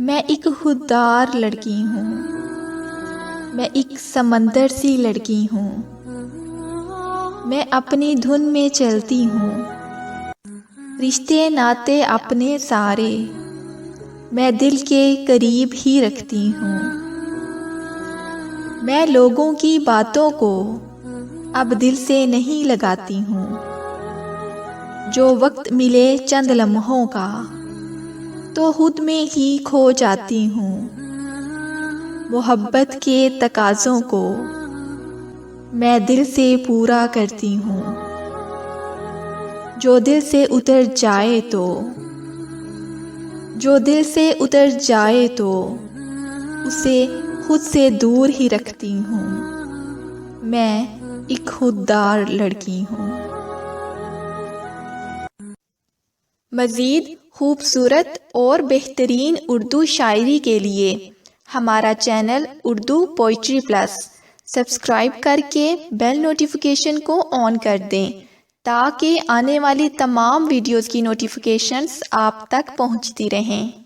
मैं एक खुददार लड़की हूँ, मैं एक समंदर सी लड़की हूँ। मैं अपनी धुन में चलती हूँ, रिश्ते नाते अपने सारे मैं दिल के करीब ही रखती हूँ। मैं लोगों की बातों को अब दिल से नहीं लगाती हूँ। जो वक्त मिले चंद लम्हों का तो खुद में ही खो जाती हूँ। मोहब्बत के तकाज़ों को मैं दिल से पूरा करती हूँ। जो दिल से उतर जाए तो उसे खुद से दूर ही रखती हूँ। मैं एक खुददार लड़की हूँ। मज़ीद खूबसूरत और बेहतरीन उर्दू शायरी के लिए हमारा channel Urdu poetry plus subscribe करके बेल नोटिफिकेशन को ऑन कर दें ताकि आने वाली तमाम वीडियोज़ की नोटिफिकेशंस आप तक पहुंचती रहें।